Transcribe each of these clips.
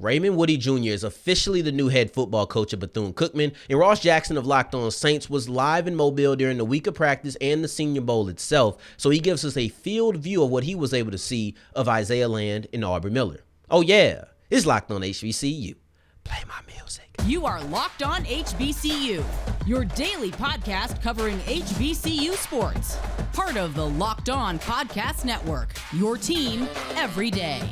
Raymond Woody Jr. is officially the new head football coach of Bethune Cookman, and Ross Jackson of Locked On Saints was live in Mobile during the week of practice and the Senior Bowl itself, so he gives us a field view of what he was able to see of Isaiah Land and Aubrey Miller. Oh yeah, it's Locked On HBCU. Play my music. You are Locked On HBCU, your daily podcast covering HBCU sports. Part of the Locked On Podcast Network, your team every day.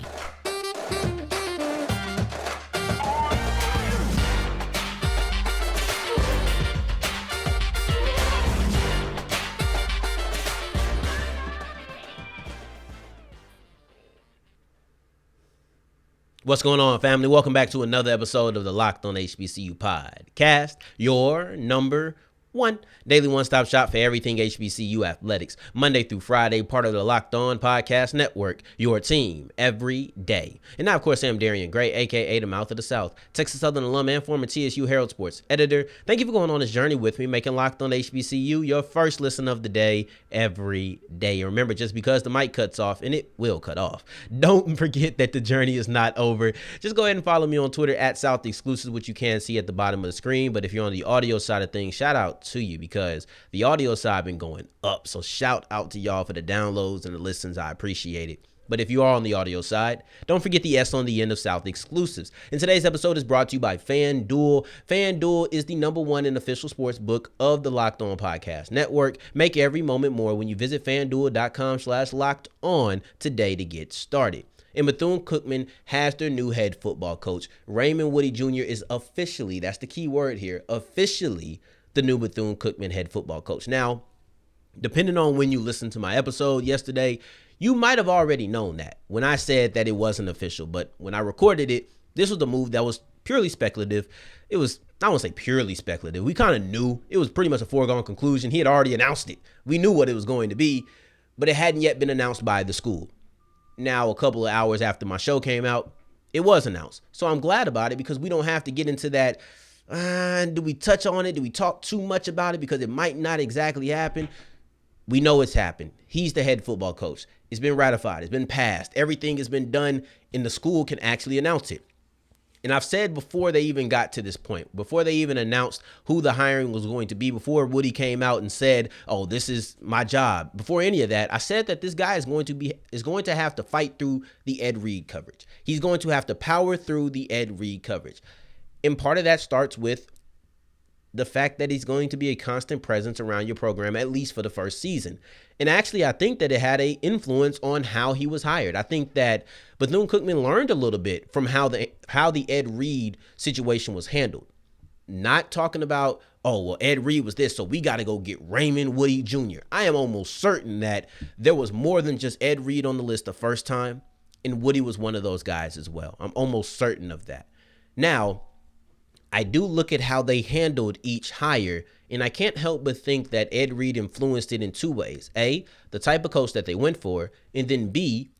What's going on, family? Welcome back to another episode of the Locked On HBCU podcast, your number one daily one-stop shop for everything HBCU athletics, Monday through Friday, part of the Locked On Podcast Network, your team every day. And now, of course, I'm Darian Gray, a.k.a. the Mouth of the South, Texas Southern alum and former TSU Herald Sports editor. Thank you for going on this journey with me, making Locked On HBCU your first listen of the day every day. And remember, just because the mic cuts off, and it will cut off, don't forget that the journey is not over. Just go ahead and follow me on Twitter at South Exclusives, which you can see at the bottom of the screen. But if you're on the audio side of things, shout out to you, because the audio side been going up. So shout out to y'all for the downloads and the listens. I appreciate it. But if you are on the audio side, don't forget the S on the end of South Exclusives. And today's episode is brought to you by FanDuel. FanDuel is the #1 and official sports book of the Locked On Podcast Network. Make every moment more when you visit FanDuel.com/LockedOn today to get started. And Bethune Cookman has their new head football coach. Raymond Woody Jr. is officially, that's the key word here, officially the new Bethune Cookman head football coach. Now, depending on when you listened to my episode yesterday, you might have already known that when I said that it wasn't official. But when I recorded it, this was the move that was purely speculative. It was, I won't say purely speculative. We kind of knew. It was pretty much a foregone conclusion. He had already announced it. We knew what it was going to be, but it hadn't yet been announced by the school. Now, a couple of hours after my show came out, it was announced. So I'm glad about it, because we don't have to get into that. Do we touch on it? Do we talk too much about it? Because it might not exactly happen. We know it's happened. He's the head football coach. It's been ratified. It's been passed. Everything has been done, and the school can actually announce it. And I've said before they even got to this point, before they even announced who the hiring was going to be, before Woody came out and said, "Oh, this is my job," before any of that, I said that this guy is going to have to fight through the Ed Reed coverage. He's going to have to power through the Ed Reed coverage. And part of that starts with the fact that he's going to be a constant presence around your program, at least for the first season. And actually, I think that it had an influence on how he was hired. I think that Bethune Cookman learned a little bit from how the Ed Reed situation was handled. Not talking about, oh, well, Ed Reed was this, so we got to go get Raymond Woody Jr. I am almost certain that there was more than just Ed Reed on the list the first time, and Woody was one of those guys as well. I'm almost certain of that. Now, I do look at how they handled each hire, and I can't help but think that Ed Reed influenced it in two ways. A, the type of coach that they went for, and then B,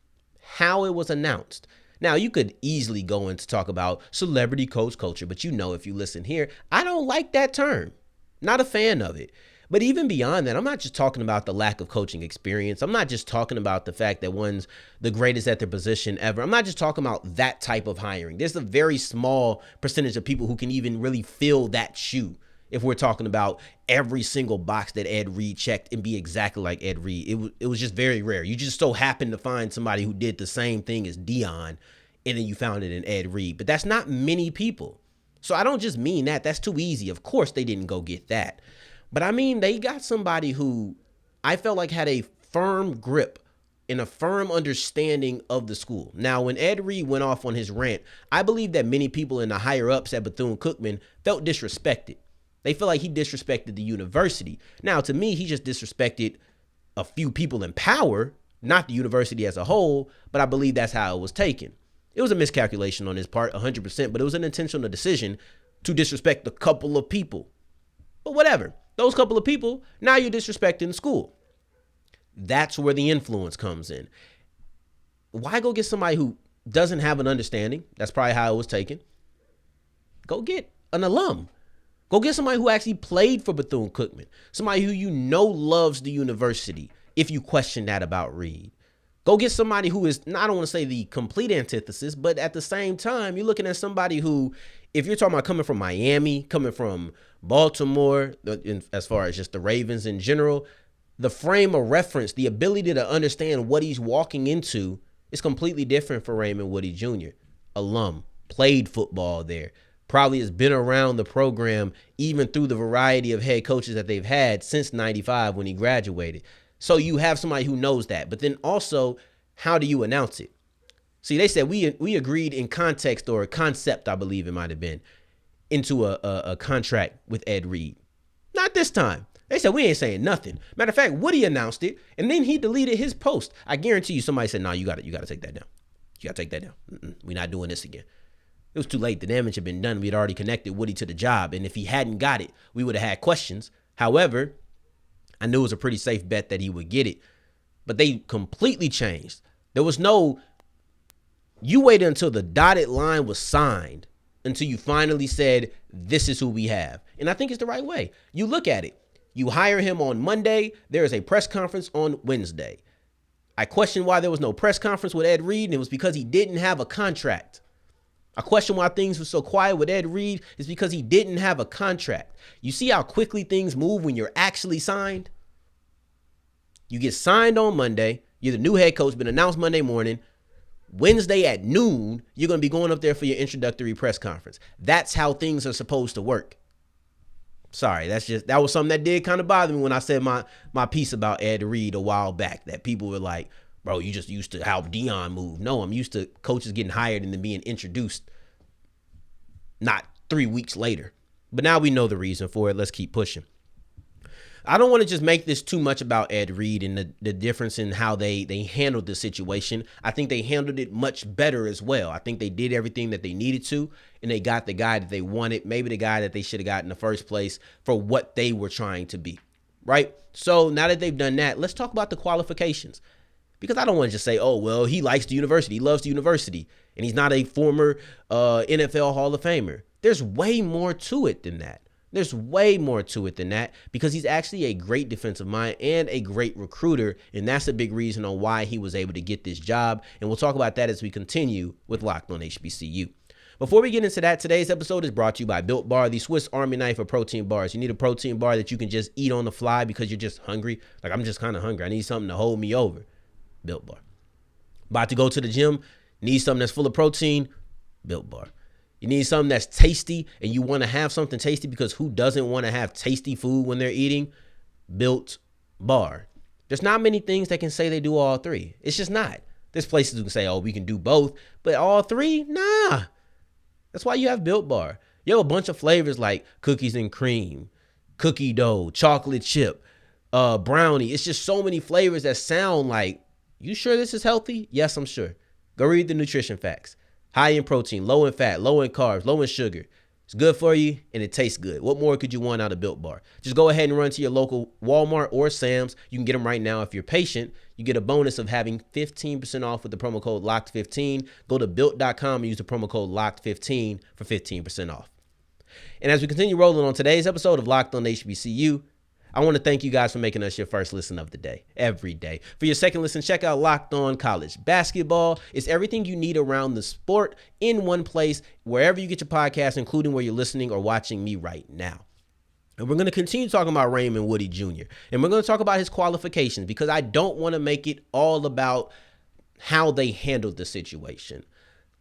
how it was announced. Now, you could easily go into talk about celebrity coach culture, but you know, if you listen here, I don't like that term. Not a fan of it. But even beyond that, I'm not just talking about the lack of coaching experience. I'm not just talking about the fact that one's the greatest at their position ever. I'm not just talking about that type of hiring. There's a very small percentage of people who can even really fill that shoe. If we're talking about every single box that Ed Reed checked and be exactly like Ed Reed, it was just very rare. You just so happen to find somebody who did the same thing as Dion, and then you found it in Ed Reed. But that's not many people. So I don't just mean that. That's too easy. Of course they didn't go get that. But I mean, they got somebody who I felt like had a firm grip and a firm understanding of the school. Now, when Ed Reed went off on his rant, I believe that many people in the higher ups at Bethune Cookman felt disrespected. They feel like he disrespected the university. Now, to me, he just disrespected a few people in power, not the university as a whole, but I believe that's how it was taken. It was a miscalculation on his part, 100%, but it was an intentional decision to disrespect a couple of people. But whatever. Those couple of people, now you're disrespecting the school. That's where the influence comes in. Why go get somebody who doesn't have an understanding? That's probably how it was taken. Go get an alum. Go get somebody who actually played for Bethune Cookman. Somebody who you know loves the university, if you question that about Reed. Go get somebody who is, I don't want to say the complete antithesis, but at the same time, you're looking at somebody who, if you're talking about coming from Miami, coming from Baltimore, as far as just the Ravens in general, the frame of reference, the ability to understand what he's walking into is completely different for Raymond Woody Jr. Alum, played football there, probably has been around the program even through the variety of head coaches that they've had since 95 when he graduated. So you have somebody who knows that. But then also, how do you announce it? See, they said we agreed in context or concept, I believe it might have been, into a contract with Ed Reed. Not this time. They said we ain't saying nothing. Matter of fact, Woody announced it, and then he deleted his post. I guarantee you somebody said, no, you got to take that down. You got to take that down. We're not doing this again. It was too late. The damage had been done. We had already connected Woody to the job. And if he hadn't got it, we would have had questions. However, I knew it was a pretty safe bet that he would get it. But they completely changed. There was no, you waited until the dotted line was signed until you finally said, this is who we have. And I think it's the right way. You look at it. You hire him on Monday. There is a press conference on Wednesday. I question why there was no press conference with Ed Reed, and it was because he didn't have a contract. I question why things were so quiet with Ed Reed is because he didn't have a contract. You see how quickly things move when you're actually signed? You get signed on Monday. You're the new head coach, been announced Monday morning. Wednesday at noon, you're going to be going up there for your introductory press conference. That's how things are supposed to work. Sorry, that was something that did kind of bother me when I said my piece about Ed Reed a while back, that people were like, bro, you just used to how Dion moved. No, I'm used to coaches getting hired and then being introduced not 3 weeks later. But now we know the reason for it. Let's keep pushing. I don't want to just make this too much about Ed Reed and the difference in how they handled the situation. I think they handled it much better as well. I think they did everything that they needed to, and they got the guy that they wanted, maybe the guy that they should have got in the first place for what they were trying to be, right? So now that they've done that, let's talk about the qualifications. Because I don't want to just say, oh, well, he likes the university. He loves the university. And he's not a former NFL Hall of Famer. There's way more to it than that. There's way more to it than that because he's actually a great defensive mind and a great recruiter. And that's a big reason on why he was able to get this job. And we'll talk about that as we continue with Locked on HBCU. Before we get into that, today's episode is brought to you by Built Bar, the Swiss Army knife of protein bars. You need a protein bar that you can just eat on the fly because you're just hungry. Like, I'm just kind of hungry. I need something to hold me over. Built Bar. About to go to the gym, need something that's full of protein, Built Bar. You need something that's tasty and you want to have something tasty because who doesn't want to have tasty food when they're eating? Built Bar. There's not many things that can say they do all three. It's just not. There's places who can say, oh, we can do both, but all three? Nah. That's why you have Built Bar. You have a bunch of flavors like cookies and cream, cookie dough, chocolate chip, brownie. It's just so many flavors that sound like, you sure this is healthy? Yes, I'm sure. Go read the nutrition facts. High in protein, low in fat, low in carbs, low in sugar. It's good for you and it tastes good. What more could you want out of Built Bar? Just go ahead and run to your local Walmart or Sam's. You can get them right now. If you're patient, you get a bonus of having 15% off with the promo code LOCKED15. Go to built.com and use the promo code LOCKED15 for 15% off. And as we continue rolling on today's episode of Locked on HBCU, I want to thank you guys for making us your first listen of the day, every day. For your second listen, check out Locked On College Basketball. It's everything you need around the sport in one place, wherever you get your podcast, including where you're listening or watching me right now. And we're going to continue talking about Raymond Woody Jr. And we're going to talk about his qualifications because I don't want to make it all about how they handled the situation.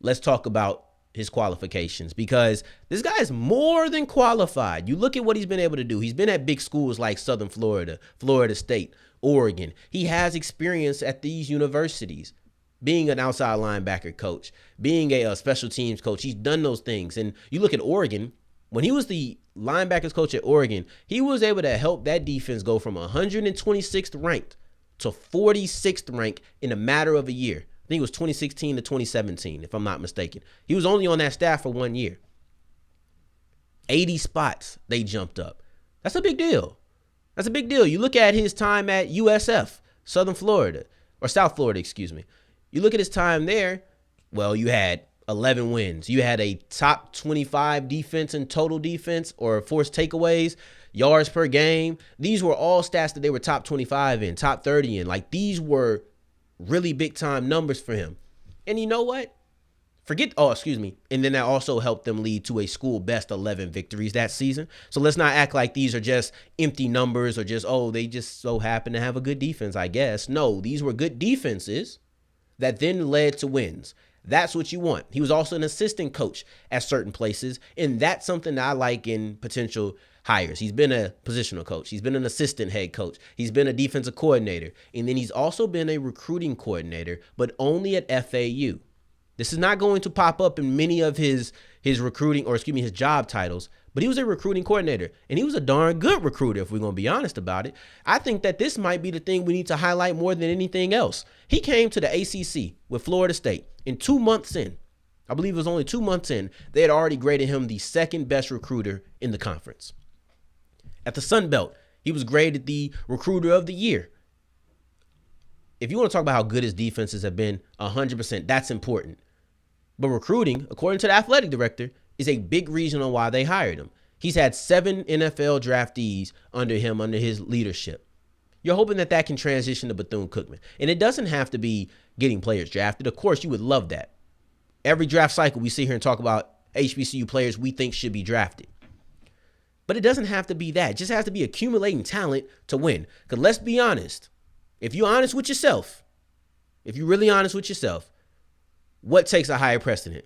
Let's talk about his qualifications because this guy is more than qualified. You look at what he's been able to do. He's been at big schools like Southern Florida, Florida State, Oregon. He has experience at these universities, being an outside linebacker coach, being a special teams coach. He's done those things. And you look at Oregon, when he was the linebackers coach at Oregon, he was able to help that defense go from 126th ranked to 46th ranked in a matter of a year. I think it was 2016 to 2017, if I'm not mistaken. He was only on that staff for 1 year. 80 spots they jumped up. That's a big deal. That's a big deal. You look at his time at USF, Southern Florida, or South Florida, excuse me. You look at his time there, well, you had 11 wins. You had a top 25 defense in total defense or forced takeaways, yards per game. These were all stats that they were top 25 in, top 30 in. Like, these were really big time numbers for him. And you know what? And then that also helped them lead to a school best 11 victories that season. So let's not act like these are just empty numbers or just, they just so happen to have a good defense, I guess. No, these were good defenses that then led to wins. That's what you want. He was also an assistant coach at certain places, and that's something that I like in potential hires. He's been a positional coach. He's been an assistant head coach. He's been a defensive coordinator, and then he's also been a recruiting coordinator, but only at FAU. This is not going to pop up in many of his his job titles, but he was a recruiting coordinator, and he was a darn good recruiter, if we're going to be honest about it. I think that this might be the thing we need to highlight more than anything else. He came to the ACC with Florida State, and 2 months in, I believe it was only 2 months in, they had already graded him the second best recruiter in the conference. At the Sun Belt, he was graded the recruiter of the year. If you want to talk about how good his defenses have been, 100%, that's important. But recruiting, according to the athletic director, is a big reason on why they hired him. He's had 7 NFL draftees under his leadership. You're hoping that can transition to Bethune-Cookman. And it doesn't have to be getting players drafted. Of course, you would love that. Every draft cycle, we sit here and talk about HBCU players we think should be drafted. But it doesn't have to be that. It just has to be accumulating talent to win. Because let's be honest. If you're honest with yourself, if you're really honest with yourself, what takes a higher precedent?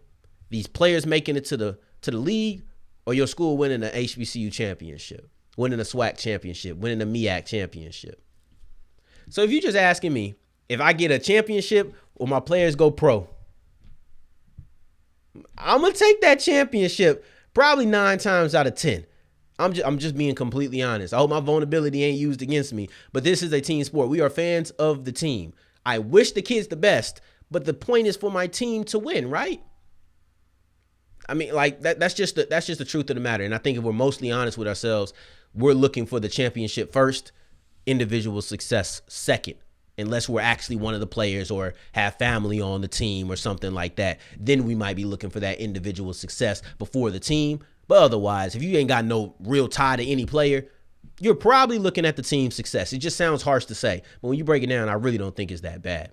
These players making it to the league, or your school winning an HBCU championship, winning a SWAC championship, winning a MEAC championship? So if you're just asking me if I get a championship or my players go pro, I'm going to take that championship probably 9 times out of 10. I'm just being completely honest. I hope my vulnerability ain't used against me, but this is a team sport. We are fans of the team. I wish the kids the best, but the point is for my team to win, right? I mean, like that's just the truth of the matter. And I think if we're mostly honest with ourselves, we're looking for the championship first, individual success second. Unless we're actually one of the players or have family on the team or something like that, then we might be looking for that individual success before the team. But otherwise, if you ain't got no real tie to any player, you're probably looking at the team's success. It just sounds harsh to say, but when you break it down, I really don't think it's that bad.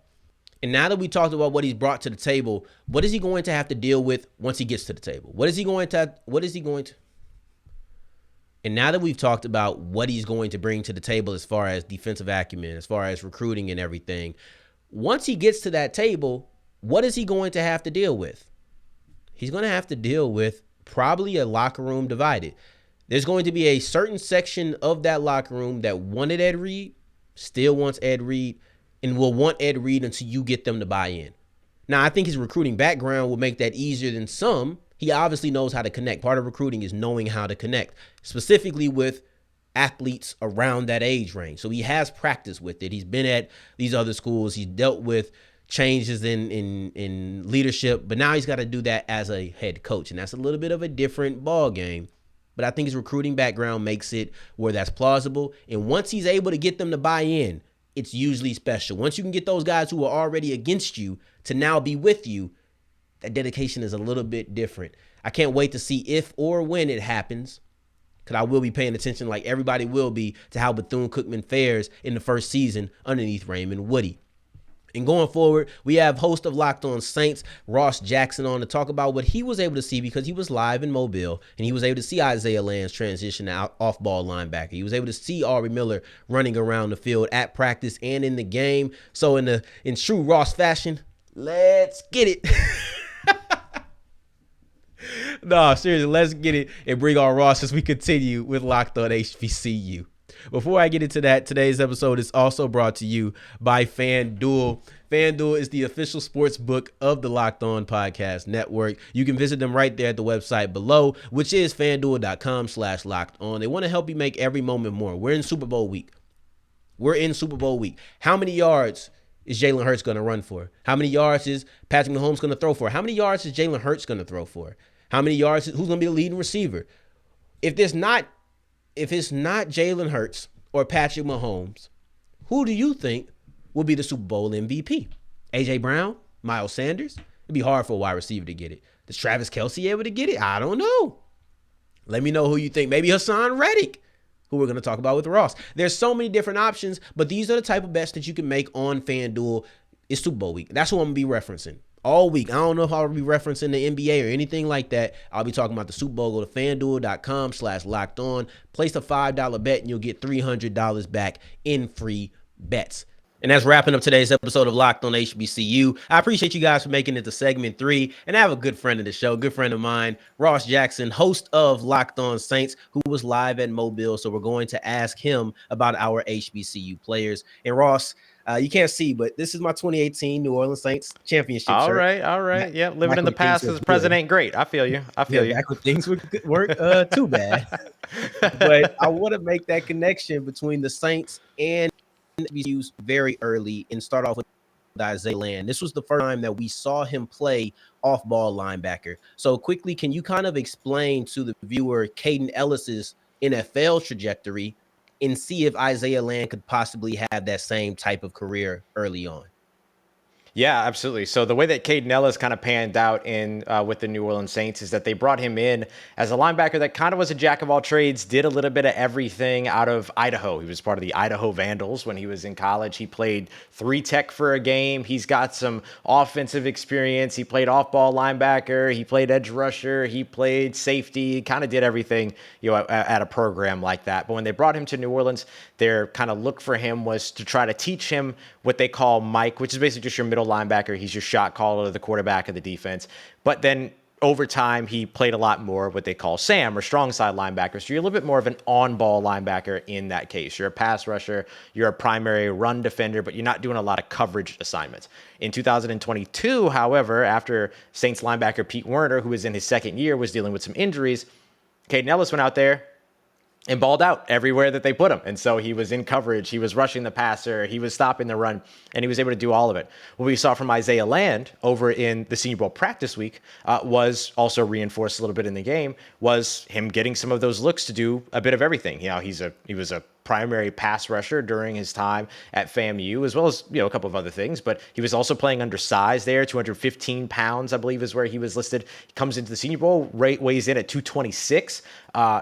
And now that we talked about what he's brought to the table, what is he going to have to deal with once he gets to the table? And now that we've talked about what he's going to bring to the table as far as defensive acumen, as far as recruiting and everything, once he gets to that table, what is he going to have to deal with? He's going to have to deal with probably a locker room divided. There's going to be a certain section of that locker room that wanted Ed Reed, still wants Ed Reed, and will want Ed Reed until you get them to buy in. Now, I think his recruiting background will make that easier than some. He obviously knows how to connect. Part of recruiting is knowing how to connect, specifically with athletes around that age range. So he has practice with it. He's been at these other schools. He's dealt with changes in leadership, but now he's got to do that as a head coach, and that's a little bit of a different ball game. But I think his recruiting background makes it where that's plausible. And once he's able to get them to buy in, it's usually special. Once you can get those guys who are already against you to now be with you, that dedication is a little bit different. I can't wait to see if or when it happens, because I will be paying attention, like everybody will be, to how Bethune-Cookman fares in the first season underneath Raymond Woody. And going forward, we have host of Locked On Saints, Ross Jackson, on to talk about what he was able to see because he was live in Mobile, and he was able to see Isaiah Land's transition out off-ball linebacker. He was able to see Aubrey Miller running around the field at practice and in the game. So in true Ross fashion, let's get it. No, seriously, let's get it and bring on Ross as we continue with Locked On HBCU. Before I get into that, today's episode is also brought to you by FanDuel. FanDuel is the official sports book of the Locked On Podcast Network. You can visit them right there at the website below, which is FanDuel.com/LockedOn. They want to help you make every moment more. We're in Super Bowl week. How many yards is Jalen Hurts going to run for? How many yards is Patrick Mahomes going to throw for? How many yards is Jalen Hurts going to throw for? How many yards? Who's going to be the leading receiver? If it's not Jalen Hurts or Patrick Mahomes, who do you think will be the Super Bowl MVP? A.J. Brown? Miles Sanders? It'd be hard for a wide receiver to get it. Is Travis Kelce able to get it? I don't know. Let me know who you think. Maybe Hassan Reddick, who we're going to talk about with Ross. There's so many different options, but these are the type of bets that you can make on FanDuel. It's Super Bowl week. That's what I'm going to be referencing all week. I don't know if I'll be referencing the NBA or anything like that. I'll be talking about the Super Bowl. Go to FanDuel.com/locked on. Place a $5 bet and you'll get $300 back in free bets. And that's wrapping up today's episode of Locked on HBCU. I appreciate you guys for making it to segment 3. And I have a good friend of the show, good friend of mine, Ross Jackson, host of Locked on Saints, who was live at Mobile. So we're going to ask him about our HBCU players. And Ross, you can't see, but this is my 2018 New Orleans Saints championship All shirt. right. Yeah, living in the past as present ain't great. I feel you. Back when things weren't too bad. But I want to make that connection between the Saints and HBCUs very early and start off with Isaiah Land. This was the first time that we saw him play off-ball linebacker. So quickly, can you kind of explain to the viewer Caden Ellis's NFL trajectory and see if Isaiah Land could possibly have that same type of career early on? Yeah, absolutely. So the way that Caden Ellis kind of panned out in with the New Orleans Saints is that they brought him in as a linebacker that kind of was a jack of all trades, did a little bit of everything out of Idaho. He was part of the Idaho Vandals when he was in college. He played 3 tech for a game. He's got some offensive experience. He played off-ball linebacker. He played edge rusher. He played safety. Kind of did everything, at a program like that. But when they brought him to New Orleans, their kind of look for him was to try to teach him what they call Mike, which is basically just your middle linebacker. He's your shot caller, the quarterback of the defense. But then over time, he played a lot more of what they call Sam or strong side linebacker. So you're a little bit more of an on-ball linebacker in that case. You're a pass rusher, you're a primary run defender, but you're not doing a lot of coverage assignments. In 2022, however, after Saints linebacker Pete Werner, who was in his second year, was dealing with some injuries, Caden Ellis went out there and balled out everywhere that they put him. And so he was in coverage, he was rushing the passer, he was stopping the run, and he was able to do all of it. What we saw from Isaiah Land over in the Senior Bowl practice week was also reinforced a little bit in the game, was him getting some of those looks to do a bit of everything. He was a primary pass rusher during his time at FAMU, as well as, a couple of other things, but he was also playing undersized there. 215 pounds, I believe, is where he was listed. He comes into the Senior Bowl, weighs in at 226,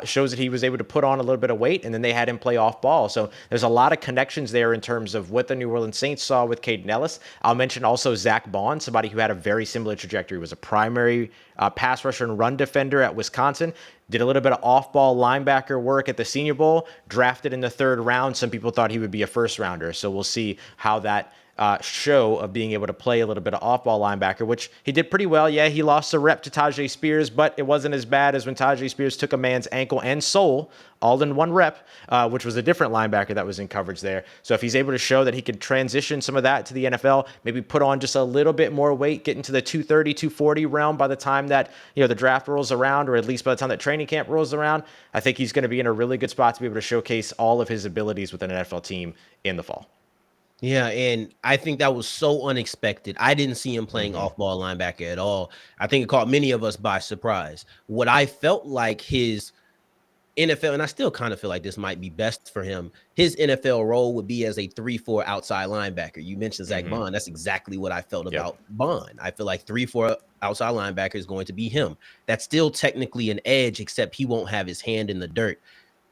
shows that he was able to put on a little bit of weight, and then they had him play off ball. So there's a lot of connections there in terms of what the New Orleans Saints saw with Caden Ellis. I'll mention also Zach Bond, somebody who had a very similar trajectory, was a primary pass rusher and run defender at Wisconsin, did a little bit of off-ball linebacker work at the Senior Bowl, drafted in the 3rd round. Some people thought he would be a first-rounder, so we'll see how that show of being able to play a little bit of off-ball linebacker, which he did pretty well. Yeah, he lost a rep to Tajay Spears, but it wasn't as bad as when Tajay Spears took a man's ankle and soul all in 1 rep, which was a different linebacker that was in coverage there. So if he's able to show that he could transition some of that to the NFL, maybe put on just a little bit more weight, get into the 230, 240 realm by the time that the draft rolls around, or at least by the time that training camp rolls around, I think he's going to be in a really good spot to be able to showcase all of his abilities with an NFL team in the fall. Yeah, and I think that was so unexpected. I didn't see him playing off-ball linebacker at all. I think it caught many of us by surprise. What I felt like his NFL, and I still kind of feel like this might be best for him, his NFL role would be as a 3-4 outside linebacker. You mentioned Zach Bond. That's exactly what I felt about Bond. I feel like 3-4 outside linebacker is going to be him. That's still technically an edge, except he won't have his hand in the dirt.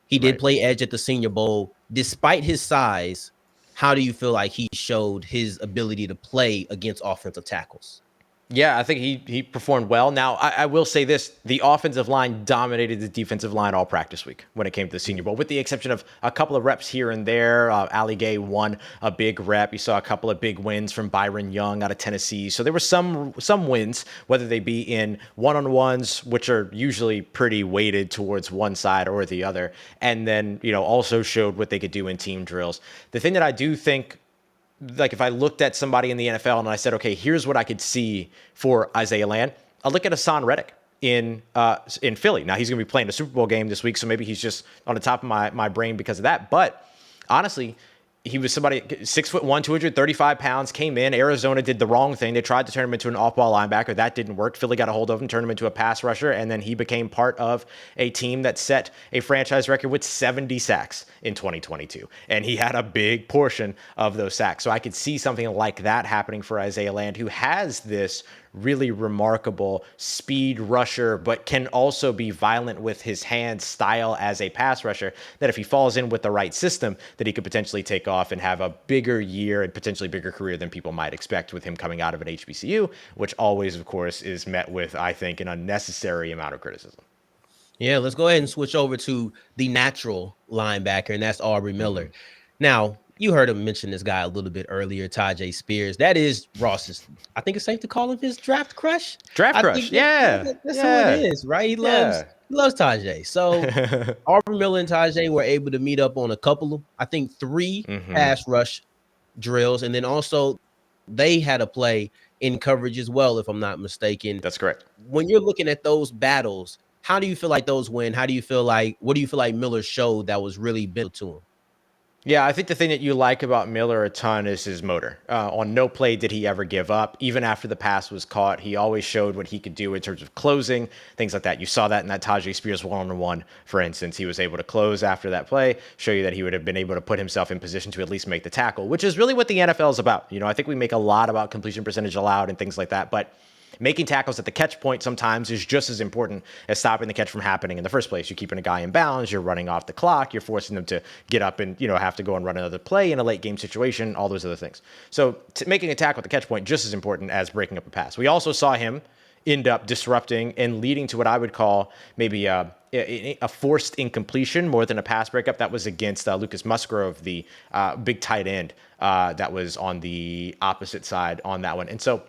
He did play edge at the Senior Bowl. Despite his size, how do you feel like he showed his ability to play against offensive tackles? Yeah, I think he performed well. Now, I will say this. The offensive line dominated the defensive line all practice week when it came to the Senior Bowl, with the exception of a couple of reps here and there. Ali Gay won a big rep. You saw a couple of big wins from Byron Young out of Tennessee. So there were some wins, whether they be in one-on-ones, which are usually pretty weighted towards one side or the other, and then, also showed what they could do in team drills. The thing that I do think, like if I looked at somebody in the NFL and I said, okay, here's what I could see for Isaiah Land, I'll look at Hassan Reddick in Philly. Now he's going to be playing a Super Bowl game this week, so maybe he's just on the top of my brain because of that. But honestly, he was somebody 6'1", 235 pounds, came in. Arizona did the wrong thing. They tried to turn him into an off-ball linebacker. That didn't work. Philly got a hold of him, turned him into a pass rusher, and then he became part of a team that set a franchise record with 70 sacks in 2022. And he had a big portion of those sacks. So I could see something like that happening for Isaiah Land, who has this really remarkable speed rusher, but can also be violent with his hands style as a pass rusher, that if he falls in with the right system, that he could potentially take off and have a bigger year and potentially bigger career than people might expect with him coming out of an HBCU, which always, of course, is met with, I think, an unnecessary amount of criticism. Yeah, let's go ahead and switch over to the natural linebacker, and that's Aubrey Miller. Now, you heard him mention this guy a little bit earlier, Tajay Spears. That is Ross's, I think it's safe to call him his draft crush. Draft I crush, think that's who it is, right? He loves Tajay. So Aubrey Miller and Tajay were able to meet up on a couple of, I think, 3 pass rush drills, and then also they had a play in coverage as well, if I'm not mistaken. That's correct. When you're looking at those battles, how do you feel like those win? What do you feel like Miller showed that was really built to him? Yeah, I think the thing that you like about Miller a ton is his motor. On no play did he ever give up. Even after the pass was caught, he always showed what he could do in terms of closing, things like that. You saw that in that Tajay Spears one-on-one, for instance. He was able to close after that play, show you that he would have been able to put himself in position to at least make the tackle, which is really what the NFL is about. You know, I think we make a lot about completion percentage allowed and things like that, but making tackles at the catch point sometimes is just as important as stopping the catch from happening in the first place. You're keeping a guy in bounds, you're running off the clock, you're forcing them to get up and, have to go and run another play in a late game situation, all those other things. So making a tackle at the catch point just as important as breaking up a pass. We also saw him end up disrupting and leading to what I would call maybe a forced incompletion more than a pass breakup. That was against Lucas Musgrove, the big tight end that was on the opposite side on that one. And so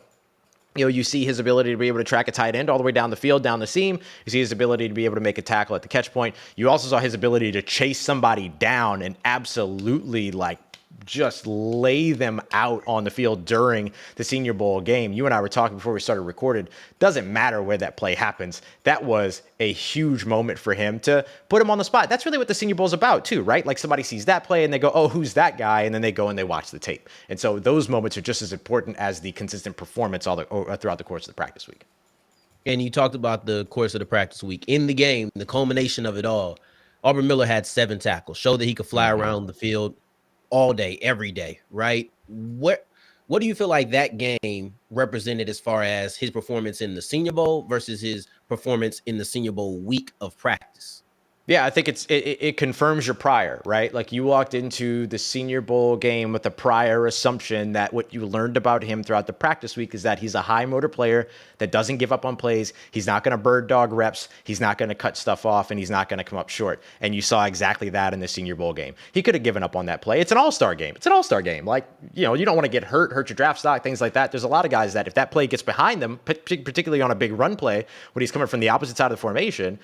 you see his ability to be able to track a tight end all the way down the field, down the seam. You see his ability to be able to make a tackle at the catch point. You also saw his ability to chase somebody down and absolutely just lay them out on the field during the Senior Bowl game. You and I were talking before we started recording. Doesn't matter where that play happens. That was a huge moment for him to put him on the spot. That's really what the Senior Bowl is about too, right? Like somebody sees that play and they go, oh, who's that guy? And then they go and they watch the tape. And so those moments are just as important as the consistent performance throughout the course of the practice week. And you talked about the course of the practice week. In the game, the culmination of it all, Aubrey Miller had 7 tackles, showed that he could fly around the field all day, every day, right? What do you feel like that game represented as far as his performance in the Senior Bowl versus his performance in the Senior Bowl week of practice? Yeah, I think it confirms your prior, right? Like you walked into the Senior Bowl game with a prior assumption that what you learned about him throughout the practice week is that he's a high motor player that doesn't give up on plays. He's not going to bird dog reps. He's not going to cut stuff off, and he's not going to come up short. And you saw exactly that in the Senior Bowl game. He could have given up on that play. It's an all-star game. Like, you don't want to get hurt your draft stock, things like that. There's a lot of guys that if that play gets behind them, particularly on a big run play, when he's coming from the opposite side of the formation,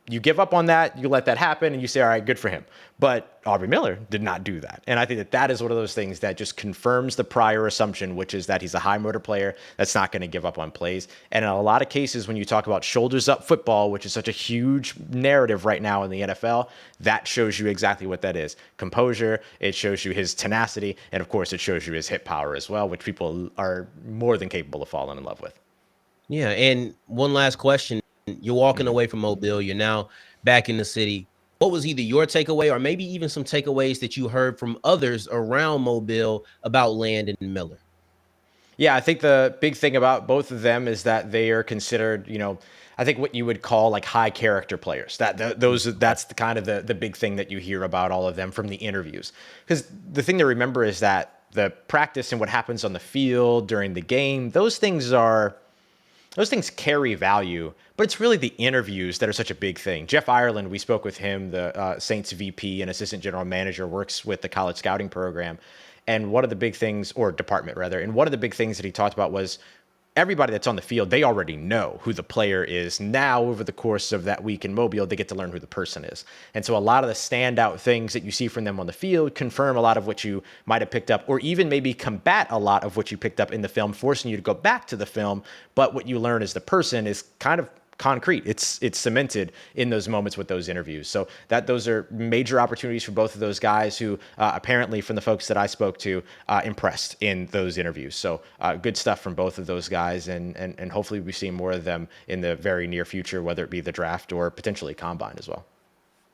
you give up on that, you let that happen, and you say, all right, good for him. But Aubrey Miller did not do that. And I think that is one of those things that just confirms the prior assumption, which is that he's a high motor player that's not going to give up on plays. And in a lot of cases, when you talk about shoulders up football, which is such a huge narrative right now in the NFL, that shows you exactly what that is. Composure, it shows you his tenacity, and of course, it shows you his hit power as well, which people are more than capable of falling in love with. Yeah, and one last question. You're walking away from Mobile. You're now back in the city. What was either your takeaway or maybe even some takeaways that you heard from others around Mobile about Landon Miller? Yeah, I think the big thing about both of them is that they are considered, I think what you would call like high character players. That's the kind of the big thing that you hear about all of them from the interviews. Because the thing to remember is that the practice and what happens on the field during the game, those things carry value, but it's really the interviews that are such a big thing. Jeff Ireland, we spoke with him, the Saints VP and assistant general manager, works with the college scouting program. And one of the big things, or department rather, and one of the big things that he talked about was everybody that's on the field, they already know who the player is. Now, over the course of that week in Mobile, they get to learn who the person is. And so a lot of the standout things that you see from them on the field confirm a lot of what you might have picked up, or even maybe combat a lot of what you picked up in the film, forcing you to go back to the film. But what you learn as the person is kind of concrete. It's cemented in those moments with those interviews. So those are major opportunities for both of those guys who apparently, from the folks that I spoke to, impressed in those interviews. So good stuff from both of those guys, and hopefully we see more of them in the very near future, whether it be the draft or potentially combine as well.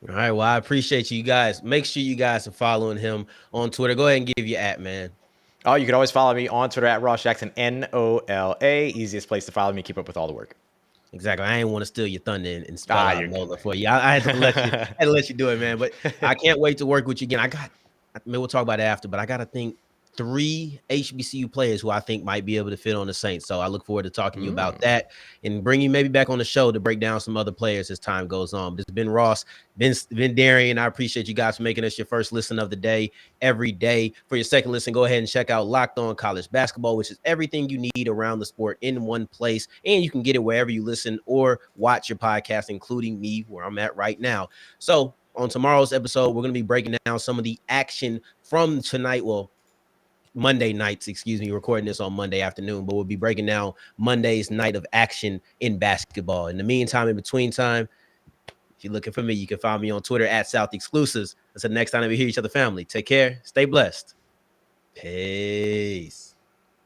All right. Well, I appreciate you guys. Make sure you guys are following him on Twitter. Go ahead and give your @ man. Oh, you can always follow me on Twitter at Ross Jackson, NOLA. Easiest place to follow me. Keep up with all the work. Exactly. I ain't want to steal your thunder and spell out You're NOLA good, for you. I had to let you do it, man. But I can't wait to work with you again. We'll talk about it after, but I got to think 3 HBCU players who I think might be able to fit on the Saints. So I look forward to talking to you about that and bring you maybe back on the show to break down some other players as time goes on. This has been Ross, been Darian. I appreciate you guys for making us your first listen of the day every day. For your second listen, go ahead and check out Locked On College Basketball, which is everything you need around the sport in one place. And you can get it wherever you listen or watch your podcast, including me, where I'm at right now. So on tomorrow's episode, we're going to be breaking down some of the action from tonight. Well, Monday nights, excuse me, recording this on Monday afternoon, but we'll be breaking down Monday's night of action in basketball. In the meantime, in between time, if you're looking for me, you can find me on Twitter at South Exclusives. Until next time we hear each other, family. Take care. Stay blessed. Peace.